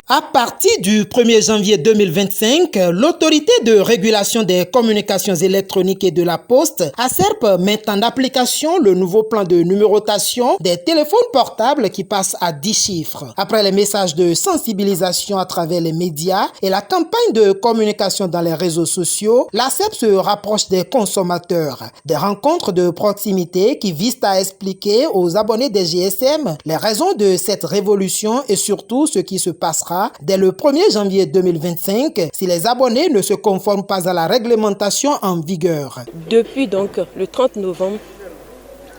À partir du 1er janvier 2025, l'autorité de régulation des communications électroniques et de la poste, ASERP, met en application le nouveau plan de numérotation des téléphones portables qui passe à 10 chiffres. Après les messages de sensibilisation à travers les médias et la campagne de communication dans les réseaux sociaux, l'ASERP se rapproche des consommateurs. Des rencontres de proximité qui visent à expliquer aux abonnés des GSM les raisons de cette révolution et surtout ce qui se passera dès le 1er janvier 2025 si les abonnés ne se conforment pas à la réglementation en vigueur. Depuis donc le 30 novembre,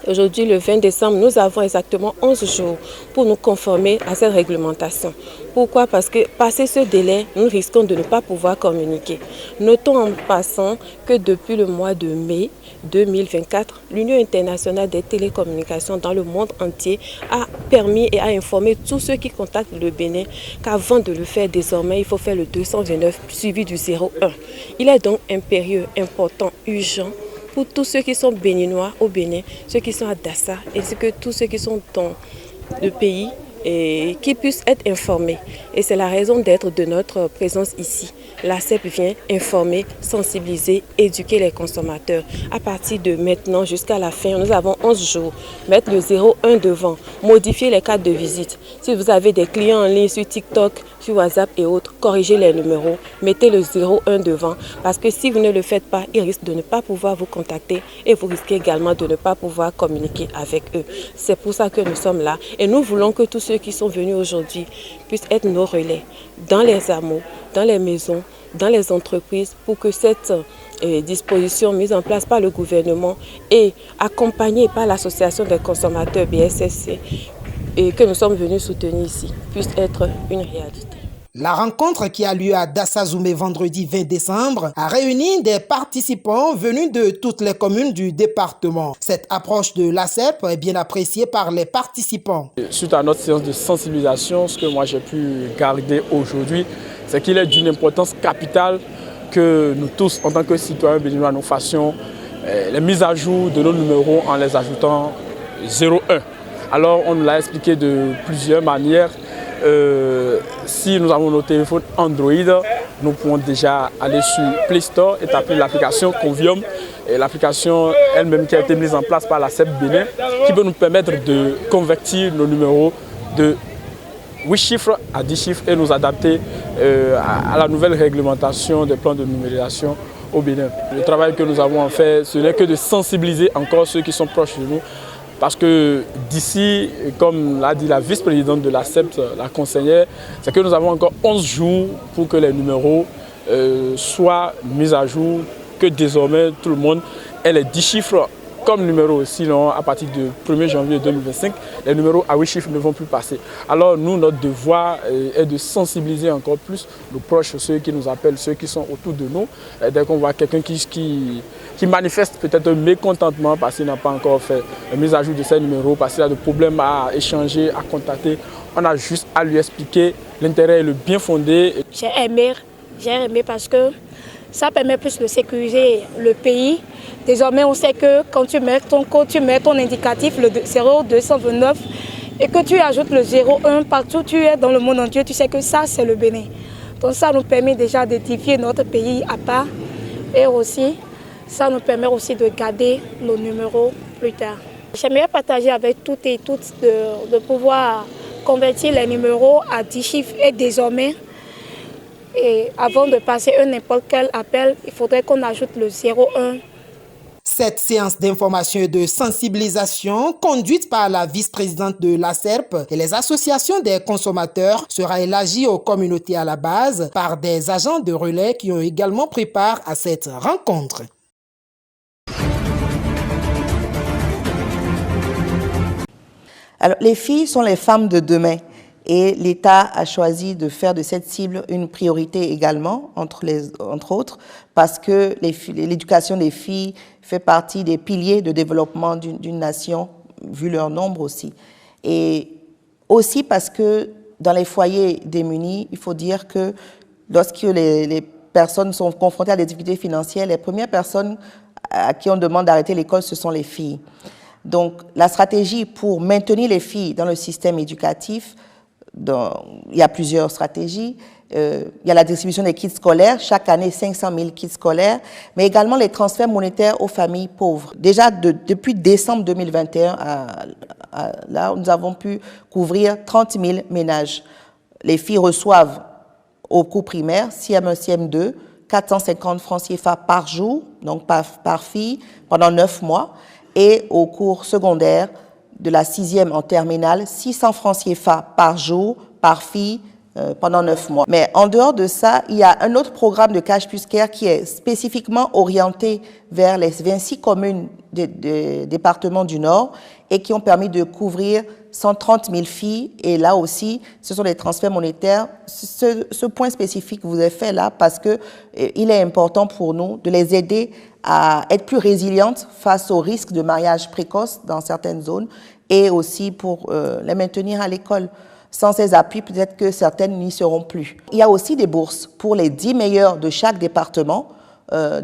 aujourd'hui le 20 décembre, nous avons exactement 11 jours pour nous conformer à cette réglementation. Pourquoi? Parce que passé ce délai, nous risquons de ne pas pouvoir communiquer. Notons en passant que depuis le mois de mai 2024, l'Union internationale des télécommunications dans le monde entier a permis et a informé tous ceux qui contactent le Bénin qu'avant de le faire désormais, il faut faire le 229 suivi du 01. Il est donc impérieux, important, urgent pour tous ceux qui sont béninois au Bénin, ceux qui sont à Dassa, ainsi que tous ceux qui sont dans le pays et qui puissent être informés. Et c'est la raison d'être de notre présence ici. L'ASERP vient informer, sensibiliser, éduquer les consommateurs. À partir de maintenant jusqu'à la fin, nous avons 11 jours. Mettre le 01 devant, modifier les cartes de visite. Si vous avez des clients en ligne sur TikTok, sur WhatsApp et autres, corrigez les numéros, mettez le 01 devant. Parce que si vous ne le faites pas, ils risquent de ne pas pouvoir vous contacter et vous risquez également de ne pas pouvoir communiquer avec eux. C'est pour ça que nous sommes là et nous voulons que tous ceux qui sont venus aujourd'hui puissent être nos relais dans les hameaux, dans les maisons, dans les entreprises pour que cette disposition mise en place par le gouvernement et accompagnée par l'association des consommateurs BSSC et que nous sommes venus soutenir ici puisse être une réalité. La rencontre qui a lieu à Dassazoumé vendredi 20 décembre a réuni des participants venus de toutes les communes du département. Cette approche de l'ASERP est bien appréciée par les participants. Suite à notre séance de sensibilisation, ce que moi j'ai pu garder aujourd'hui, c'est qu'il est d'une importance capitale que nous tous, en tant que citoyens béninois, nous fassions les mises à jour de nos numéros en les ajoutant 01. Alors on nous l'a expliqué de plusieurs manières. Si nous avons nos téléphones Android, nous pouvons déjà aller sur Play Store et taper l'application Convium, l'application elle-même qui a été mise en place par la CEP Bénin, qui peut nous permettre de convertir nos numéros de 8 chiffres à 10 chiffres et nous adapter à la nouvelle réglementation des plans de numérisation au Bénin. Le travail que nous avons fait, ce n'est que de sensibiliser encore ceux qui sont proches de nous. Parce que d'ici, comme l'a dit la vice-présidente de la CEPT, la conseillère, c'est que nous avons encore 11 jours pour que les numéros soient mis à jour, que désormais tout le monde ait les 10 chiffres comme numéro. Sinon, à partir du 1er janvier 2025, les numéros à 8 chiffres ne vont plus passer. Alors nous, notre devoir est de sensibiliser encore plus nos proches, ceux qui nous appellent, ceux qui sont autour de nous. Et dès qu'on voit quelqu'un qui manifeste peut-être un mécontentement parce qu'il n'a pas encore fait une mise à jour de ses numéros, parce qu'il a des problèmes à échanger, à contacter, on a juste à lui expliquer l'intérêt et le bien fondé. J'ai aimé parce que ça permet plus de sécuriser le pays. Désormais, on sait que quand tu mets ton code, tu mets ton indicatif, le 0229, et que tu ajoutes le 01 partout où tu es dans le monde entier, tu sais que ça, c'est le Bénin. Donc ça nous permet déjà d'édifier notre pays à part. Et aussi, ça nous permet aussi de garder nos numéros plus tard. J'aimerais partager avec toutes et toutes de pouvoir convertir les numéros à 10 chiffres et désormais, et avant de passer n'importe quel appel, il faudrait qu'on ajoute le 01. Cette séance d'information et de sensibilisation, conduite par la vice-présidente de l'ASERP et les associations des consommateurs, sera élargie aux communautés à la base par des agents de relais qui ont également pris part à cette rencontre. Alors, les filles sont les femmes de demain. Et l'État a choisi de faire de cette cible une priorité également, entre autres, parce que l'éducation des filles fait partie des piliers de développement d'une nation, vu leur nombre aussi. Et aussi parce que dans les foyers démunis, il faut dire que lorsque les personnes sont confrontées à des difficultés financières, les premières personnes à qui on demande d'arrêter l'école, ce sont les filles. Donc, la stratégie pour maintenir les filles dans le système éducatif il y a plusieurs stratégies. Il y a la distribution des kits scolaires, chaque année 500 000 kits scolaires, mais également les transferts monétaires aux familles pauvres. Déjà, depuis décembre 2021, là, nous avons pu couvrir 30 000 ménages. Les filles reçoivent au cours primaire, CM1, CM2, 450 francs CFA par jour, donc par fille, pendant 9 mois, et au cours secondaire, de la 6e en terminale, 600 francs CFA par jour, par fille, pendant 9 mois. Mais en dehors de ça, il y a un autre programme de Cash Plus Care qui est spécifiquement orienté vers les 26 communes des départements du Nord et qui ont permis de couvrir 130 000 filles. Et là aussi, ce sont des transferts monétaires. Ce point spécifique vous est fait là parce que il est important pour nous de les aider à être plus résilientes face au risque de mariage précoce dans certaines zones et aussi pour les maintenir à l'école. Sans ces appuis, peut-être que certaines n'y seront plus. Il y a aussi des bourses pour les 10 meilleurs de chaque département,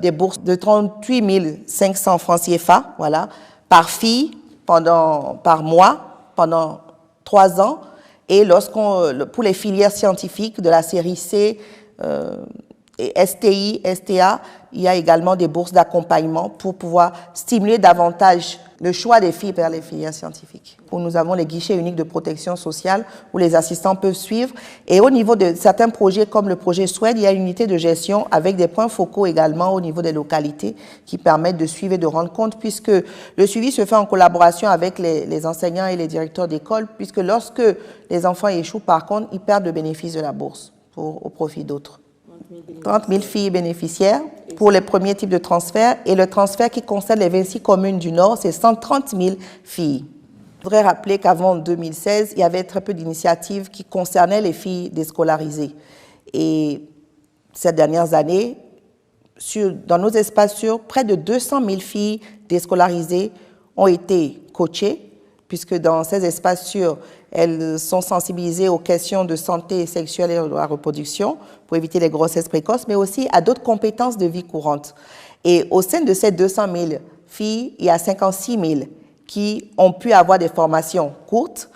des bourses de 38 500 francs CFA, voilà, par fille, par mois, pendant 3 ans. Et pour les filières scientifiques de la série C, et STI, STA, il y a également des bourses d'accompagnement pour pouvoir stimuler davantage le choix des filles vers les filières scientifiques. Nous avons les guichets uniques de protection sociale où les assistants peuvent suivre. Et au niveau de certains projets comme le projet SWED, il y a une unité de gestion avec des points focaux également au niveau des localités qui permettent de suivre et de rendre compte puisque le suivi se fait en collaboration avec les enseignants et les directeurs d'école puisque lorsque les enfants échouent, par contre, ils perdent le bénéfice de la bourse au profit d'autres. 30 000 filles bénéficiaires pour les premiers types de transferts et le transfert qui concerne les 26 communes du Nord, c'est 130 000 filles. Je voudrais rappeler qu'avant 2016, il y avait très peu d'initiatives qui concernaient les filles déscolarisées. Et ces dernières années, dans nos espaces sûrs, près de 200 000 filles déscolarisées ont été coachées, puisque dans ces espaces sûrs, elles sont sensibilisées aux questions de santé sexuelle et de la reproduction pour éviter les grossesses précoces, mais aussi à d'autres compétences de vie courante. Et au sein de ces 200 000 filles, il y a 56 000 qui ont pu avoir des formations courtes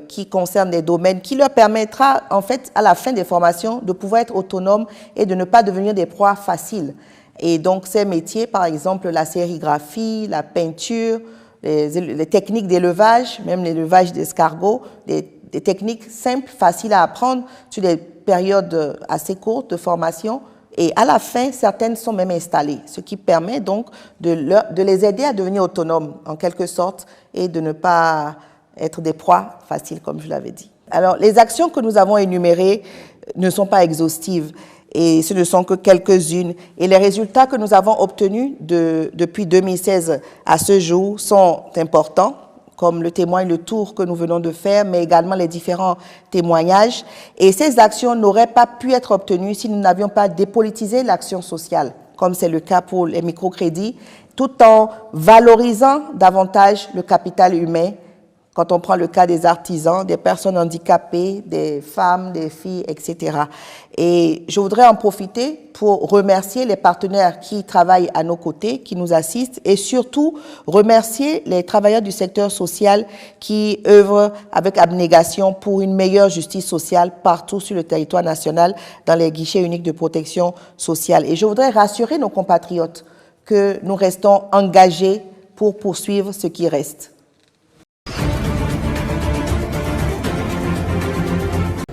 qui concernent des domaines qui leur permettra, en fait, à la fin des formations, de pouvoir être autonomes et de ne pas devenir des proies faciles. Et donc, ces métiers, par exemple, la sérigraphie, la peinture, les techniques d'élevage, même l'élevage d'escargots, des techniques simples, faciles à apprendre sur des périodes assez courtes de formation. Et à la fin, certaines sont même installées, ce qui permet donc de les aider à devenir autonomes, en quelque sorte, et de ne pas être des proies faciles, comme je l'avais dit. Alors, les actions que nous avons énumérées ne sont pas exhaustives. Et ce ne sont que quelques-unes. Et les résultats que nous avons obtenus depuis 2016 à ce jour sont importants, comme le témoigne le tour que nous venons de faire, mais également les différents témoignages. Et ces actions n'auraient pas pu être obtenues si nous n'avions pas dépolitisé l'action sociale, comme c'est le cas pour les microcrédits, tout en valorisant davantage le capital humain. Quand on prend le cas des artisans, des personnes handicapées, des femmes, des filles, etc. Et je voudrais en profiter pour remercier les partenaires qui travaillent à nos côtés, qui nous assistent, et surtout remercier les travailleurs du secteur social qui œuvrent avec abnégation pour une meilleure justice sociale partout sur le territoire national dans les guichets uniques de protection sociale. Et je voudrais rassurer nos compatriotes que nous restons engagés pour poursuivre ce qui reste.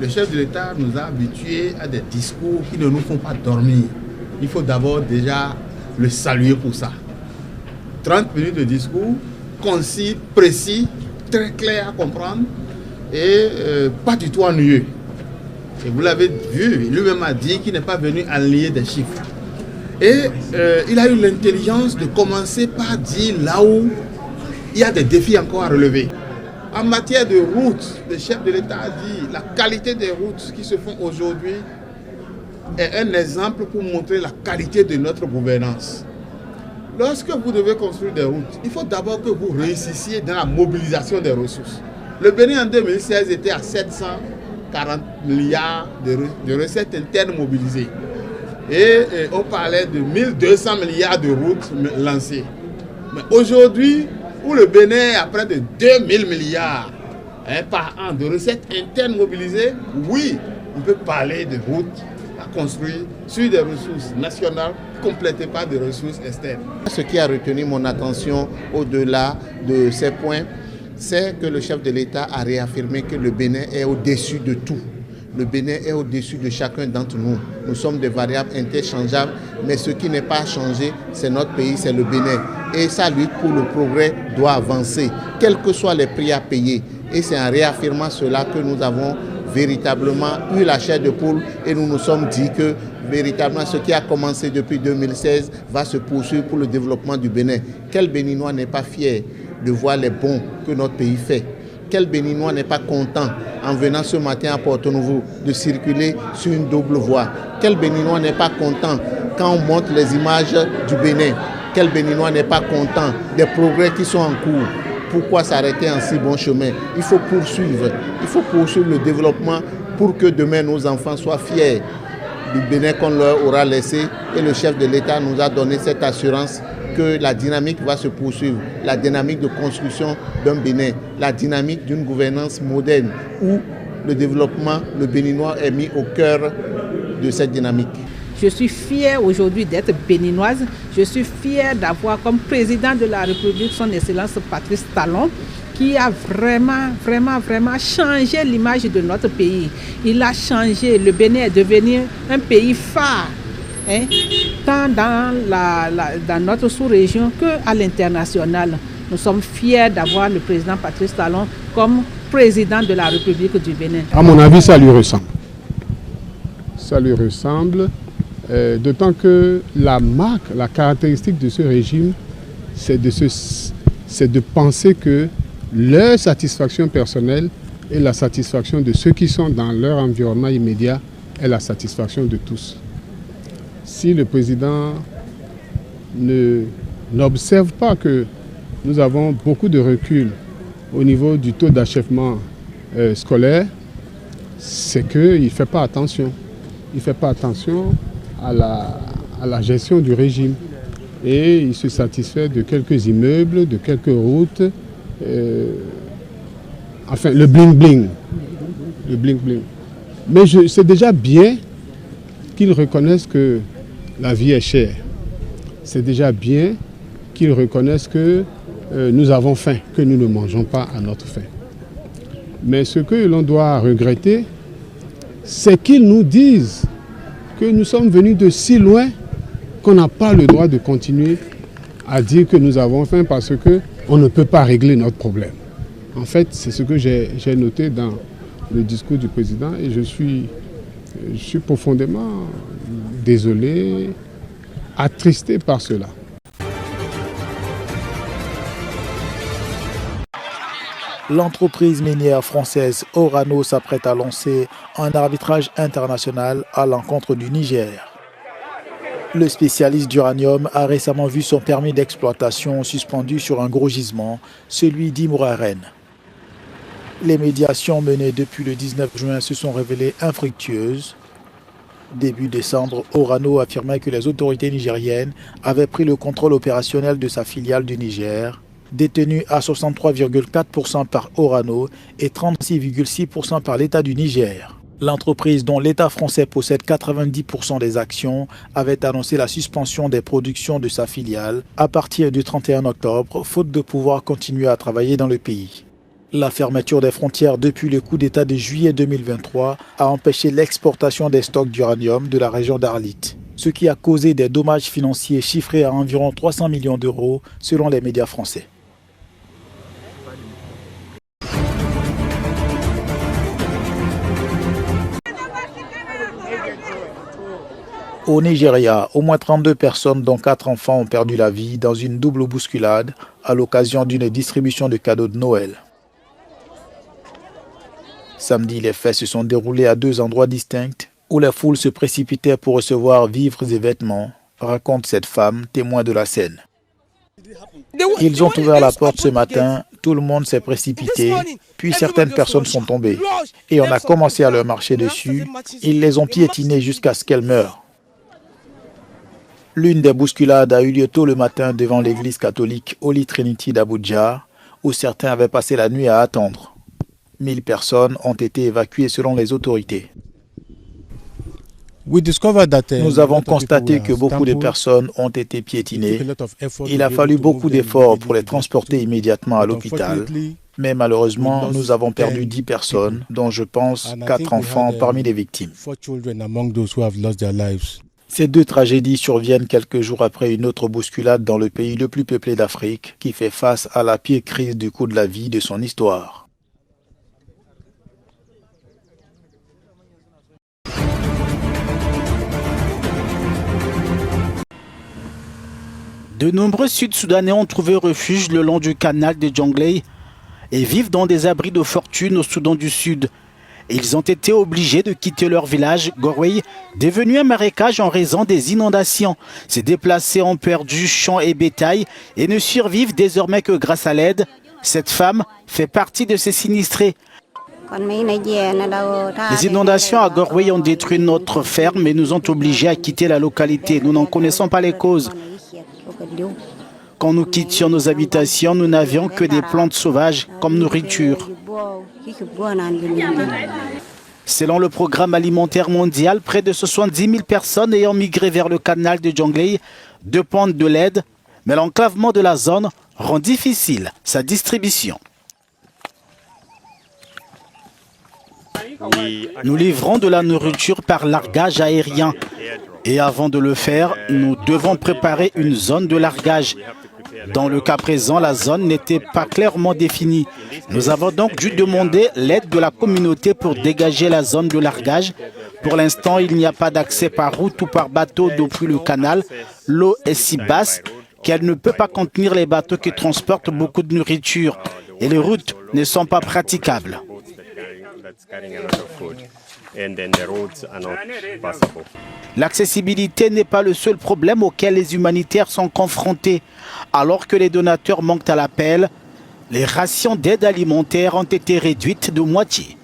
Le chef de l'État nous a habitués à des discours qui ne nous font pas dormir. Il faut d'abord déjà le saluer pour ça. 30 minutes de discours, concis, précis, très clair à comprendre et pas du tout ennuyeux. Et vous l'avez vu, lui-même a dit qu'il n'est pas venu enlier des chiffres. Et il a eu l'intelligence de commencer par dire là où il y a des défis encore à relever. En matière de routes, le chef de l'État a dit la qualité des routes qui se font aujourd'hui est un exemple pour montrer la qualité de notre gouvernance. Lorsque vous devez construire des routes, il faut d'abord que vous réussissiez dans la mobilisation des ressources. Le Bénin en 2016 était à 740 milliards de recettes internes mobilisées. Et on parlait de 1200 milliards de routes lancées. Mais aujourd'hui, où le Bénin est à près de 2000 milliards par an de recettes internes mobilisées, oui, on peut parler de routes à construire sur des ressources nationales complétées par des ressources externes. Ce qui a retenu mon attention au-delà de ces points, c'est que le chef de l'État a réaffirmé que le Bénin est au-dessus de tout. Le Bénin est au-dessus de chacun d'entre nous. Nous sommes des variables interchangeables, mais ce qui n'est pas changé, c'est notre pays, c'est le Bénin. Et sa lutte pour le progrès doit avancer, quels que soient les prix à payer. Et c'est en réaffirmant cela que nous avons véritablement eu la chair de poule et nous nous sommes dit que véritablement ce qui a commencé depuis 2016 va se poursuivre pour le développement du Bénin. Quel Béninois n'est pas fier de voir les bons que notre pays fait? Quel Béninois n'est pas content en venant ce matin à Porto-Novo de circuler sur une double voie? Quel Béninois n'est pas content quand on montre les images du Bénin? Quel Béninois n'est pas content des progrès qui sont en cours? Pourquoi s'arrêter en si bon chemin? Il faut poursuivre le développement pour que demain nos enfants soient fiers du Bénin qu'on leur aura laissé. Et le chef de l'État nous a donné cette assurance que la dynamique va se poursuivre, la dynamique de construction d'un Bénin, la dynamique d'une gouvernance moderne où le développement, le béninois est mis au cœur de cette dynamique. Je suis fière aujourd'hui d'être béninoise. Je suis fière d'avoir comme président de la République son Excellence Patrice Talon, qui a vraiment changé l'image de notre pays. Il a changé. Le Bénin est devenu un pays phare, tant dans notre sous-région qu'à l'international. Nous sommes fiers d'avoir le président Patrice Talon comme président de la République du Bénin. À mon avis, ça lui ressemble. Ça lui ressemble. D'autant que la marque, la caractéristique de ce régime, c'est de penser que leur satisfaction personnelle et la satisfaction de ceux qui sont dans leur environnement immédiat est la satisfaction de tous. Si le président n'observe pas que nous avons beaucoup de recul au niveau du taux d'achèvement scolaire, c'est qu'il ne fait pas attention. Il ne fait pas attention à la gestion du régime. Et il se satisfait de quelques immeubles, de quelques routes, enfin le bling-bling. Le bling-bling. Mais c'est déjà bien qu'ils reconnaissent que la vie est chère. C'est déjà bien qu'ils reconnaissent que nous avons faim, que nous ne mangeons pas à notre faim. Mais ce que l'on doit regretter, c'est qu'ils nous disent que nous sommes venus de si loin qu'on n'a pas le droit de continuer à dire que nous avons faim parce qu'on ne peut pas régler notre problème. En fait, c'est ce que j'ai noté dans le discours du président et je suis profondément désolé, attristé par cela. L'entreprise minière française Orano s'apprête à lancer un arbitrage international à l'encontre du Niger. Le spécialiste d'uranium a récemment vu son permis d'exploitation suspendu sur un gros gisement, celui d'Imouraren. Les médiations menées depuis le 19 juin se sont révélées infructueuses. Début décembre, Orano affirmait que les autorités nigériennes avaient pris le contrôle opérationnel de sa filiale du Niger, détenue à 63,4% par Orano et 36,6% par l'État du Niger. L'entreprise dont l'État français possède 90% des actions avait annoncé la suspension des productions de sa filiale à partir du 31 octobre, faute de pouvoir continuer à travailler dans le pays. La fermeture des frontières depuis le coup d'État de juillet 2023 a empêché l'exportation des stocks d'uranium de la région d'Arlit, ce qui a causé des dommages financiers chiffrés à environ 300 millions d'euros selon les médias français. Au Nigeria, au moins 32 personnes dont 4 enfants ont perdu la vie dans une double bousculade à l'occasion d'une distribution de cadeaux de Noël. Samedi, les faits se sont déroulés à 2 endroits distincts où la foule se précipitait pour recevoir vivres et vêtements, raconte cette femme, témoin de la scène. Ils ont ouvert la porte ce matin, tout le monde s'est précipité, puis certaines personnes sont tombées. Et on a commencé à leur marcher dessus, ils les ont piétinées jusqu'à ce qu'elles meurent. L'une des bousculades a eu lieu tôt le matin devant l'église catholique Holy Trinity d'Abuja, où certains avaient passé la nuit à attendre. 1000 personnes ont été évacuées selon les autorités. Nous avons constaté que beaucoup de personnes ont été piétinées. Il a fallu beaucoup d'efforts pour les transporter immédiatement à l'hôpital. Mais malheureusement, nous avons perdu 10 personnes, dont je pense 4 enfants parmi les victimes. Ces deux tragédies surviennent quelques jours après une autre bousculade dans le pays le plus peuplé d'Afrique, qui fait face à la pire crise du coût de la vie de son histoire. De nombreux Sud-Soudanais ont trouvé refuge le long du canal de Jonglei et vivent dans des abris de fortune au Soudan du Sud. Ils ont été obligés de quitter leur village, Gorwei, devenu un marécage en raison des inondations. Ces déplacés ont perdu champs et bétail et ne survivent désormais que grâce à l'aide. Cette femme fait partie de ces sinistrés. Les inondations à Gorwei ont détruit notre ferme et nous ont obligés à quitter la localité. Nous n'en connaissons pas les causes. Quand nous quittions nos habitations, nous n'avions que des plantes sauvages comme nourriture. Selon le programme alimentaire mondial, près de 70 000 personnes ayant migré vers le canal de Jonglei dépendent de l'aide, mais l'enclavement de la zone rend difficile sa distribution. Nous livrons de la nourriture par largage aérien. Et avant de le faire, nous devons préparer une zone de largage. Dans le cas présent, la zone n'était pas clairement définie. Nous avons donc dû demander l'aide de la communauté pour dégager la zone de largage. Pour l'instant, il n'y a pas d'accès par route ou par bateau depuis le canal. L'eau est si basse qu'elle ne peut pas contenir les bateaux qui transportent beaucoup de nourriture. Et les routes ne sont pas praticables. L'accessibilité n'est pas le seul problème auquel les humanitaires sont confrontés. Alors que les donateurs manquent à l'appel, les rations d'aide alimentaire ont été réduites de moitié.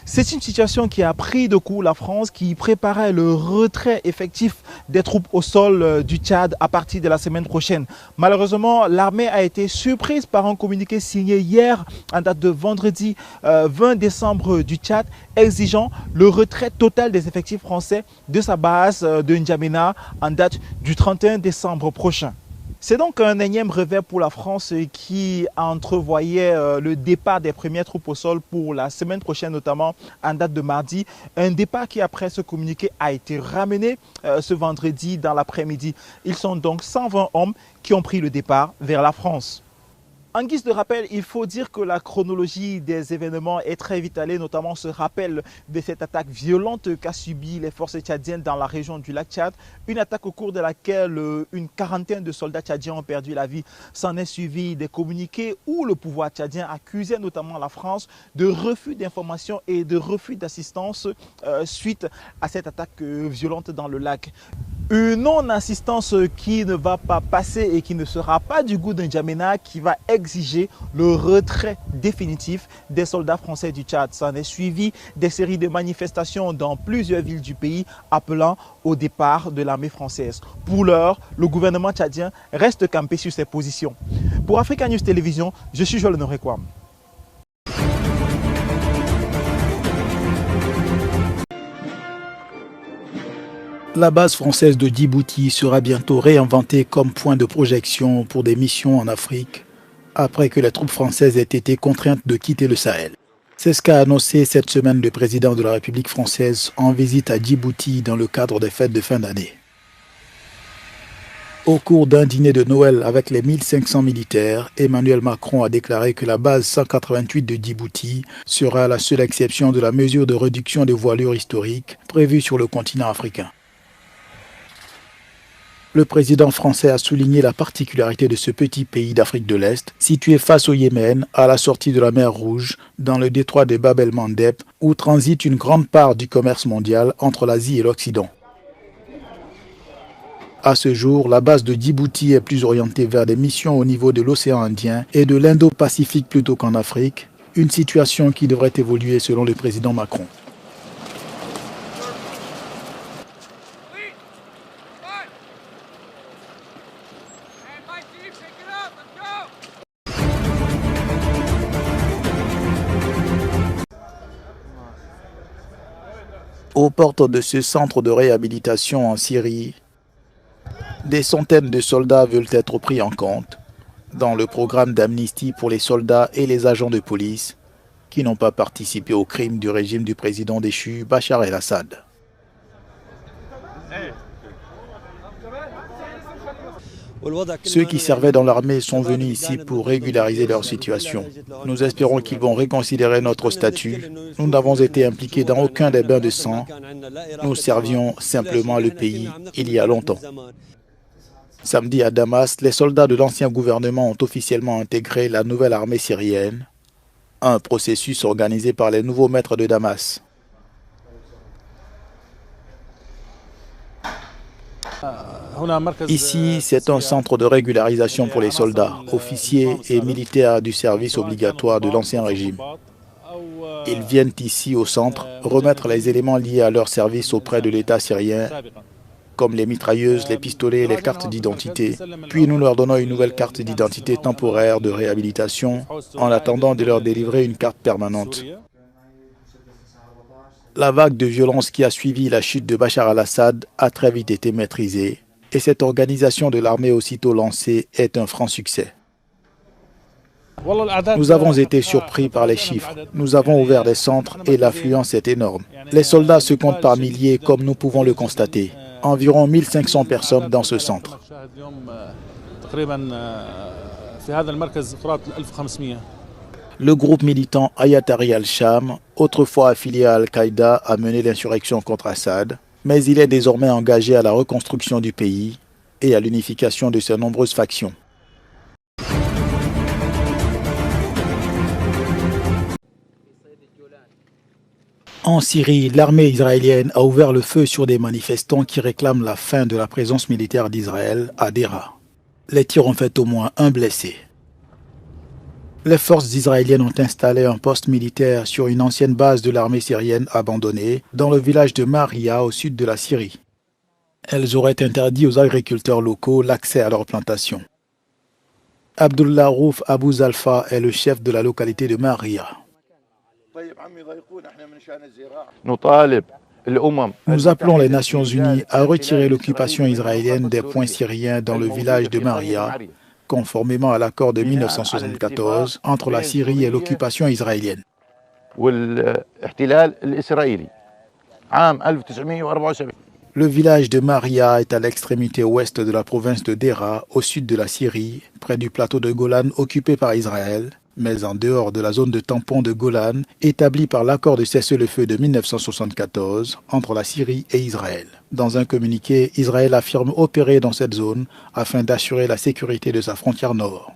C'est une situation qui a pris de coup la France, qui préparait le retrait effectif des troupes au sol du Tchad à partir de la semaine prochaine. Malheureusement, l'armée a été surprise par un communiqué signé hier, en date de vendredi 20 décembre du Tchad, exigeant le retrait total des effectifs français de sa base de N'Djamena en date du 31 décembre prochain. C'est donc un énième revers pour la France qui entrevoyait le départ des premières troupes au sol pour la semaine prochaine, notamment en date de mardi. Un départ qui, après ce communiqué, a été ramené ce vendredi dans l'après-midi. Ils sont donc 120 hommes qui ont pris le départ vers la France. En guise de rappel, il faut dire que la chronologie des événements est très vite allée, notamment ce rappel de cette attaque violente qu'a subi les forces tchadiennes dans la région du lac Tchad. Une attaque au cours de laquelle une quarantaine de soldats tchadiens ont perdu la vie. S'en est suivi des communiqués où le pouvoir tchadien accusait notamment la France de refus d'information et de refus d'assistance suite à cette attaque violente dans le lac. Une non-assistance qui ne va pas passer et qui ne sera pas du goût d'N'Djamena, qui va exiger le retrait définitif des soldats français du Tchad. Ça en est suivi des séries de manifestations dans plusieurs villes du pays appelant au départ de l'armée française. Pour l'heure, le gouvernement tchadien reste campé sur ses positions. Pour Africa News Télévision, je suis Joël Honoré Kouam. La base française de Djibouti sera bientôt réinventée comme point de projection pour des missions en Afrique, après que les troupes françaises aient été contraintes de quitter le Sahel. C'est ce qu'a annoncé cette semaine le président de la République française en visite à Djibouti dans le cadre des fêtes de fin d'année. Au cours d'un dîner de Noël avec les 1500 militaires, Emmanuel Macron a déclaré que la base 188 de Djibouti sera la seule exception de la mesure de réduction des voilures historiques prévue sur le continent africain. Le président français a souligné la particularité de ce petit pays d'Afrique de l'Est, situé face au Yémen, à la sortie de la mer Rouge, dans le détroit de Bab el-Mandeb, où transite une grande part du commerce mondial entre l'Asie et l'Occident. À ce jour, la base de Djibouti est plus orientée vers des missions au niveau de l'océan Indien et de l'Indo-Pacifique plutôt qu'en Afrique, une situation qui devrait évoluer selon le président Macron. Aux portes de ce centre de réhabilitation en Syrie, des centaines de soldats veulent être pris en compte dans le programme d'amnistie pour les soldats et les agents de police qui n'ont pas participé aux crimes du régime du président déchu Bachar el-Assad. Ceux qui servaient dans l'armée sont venus ici pour régulariser leur situation. Nous espérons qu'ils vont reconsidérer notre statut. Nous n'avons été impliqués dans aucun des bains de sang. Nous servions simplement le pays il y a longtemps. Samedi à Damas, les soldats de l'ancien gouvernement ont officiellement intégré la nouvelle armée syrienne, un processus organisé par les nouveaux maîtres de Damas. Ici, c'est un centre de régularisation pour les soldats, officiers et militaires du service obligatoire de l'ancien régime. Ils viennent ici au centre remettre les éléments liés à leur service auprès de l'État syrien, comme les mitrailleuses, les pistolets et les cartes d'identité. Puis nous leur donnons une nouvelle carte d'identité temporaire de réhabilitation en attendant de leur délivrer une carte permanente. La vague de violence qui a suivi la chute de Bachar al-Assad a très vite été maîtrisée et cette organisation de l'armée aussitôt lancée est un franc succès. Nous avons été surpris par les chiffres. Nous avons ouvert des centres et l'affluence est énorme. Les soldats se comptent par milliers comme nous pouvons le constater. Environ 1500 personnes dans ce centre. Le groupe militant Hayat Tahrir al-Sham, autrefois affilié à Al-Qaïda, a mené l'insurrection contre Assad, mais il est désormais engagé à la reconstruction du pays et à l'unification de ses nombreuses factions. En Syrie, l'armée israélienne a ouvert le feu sur des manifestants qui réclament la fin de la présence militaire d'Israël à Deraa. Les tirs ont fait au moins un blessé. Les forces israéliennes ont installé un poste militaire sur une ancienne base de l'armée syrienne abandonnée dans le village de Maria au sud de la Syrie. Elles auraient interdit aux agriculteurs locaux l'accès à leurs plantations. Abdullah Rouf Abou Zalfa est le chef de la localité de Maria. Nous appelons les Nations Unies à retirer l'occupation israélienne des points syriens dans le village de Maria, conformément à l'accord de 1974 entre la Syrie et l'occupation israélienne. Le village de Maria est à l'extrémité ouest de la province de Deraa, au sud de la Syrie, près du plateau de Golan occupé par Israël, mais en dehors de la zone de tampon de Golan établie par l'accord de cessez-le-feu de 1974 entre la Syrie et Israël. Dans un communiqué, Israël affirme opérer dans cette zone afin d'assurer la sécurité de sa frontière nord.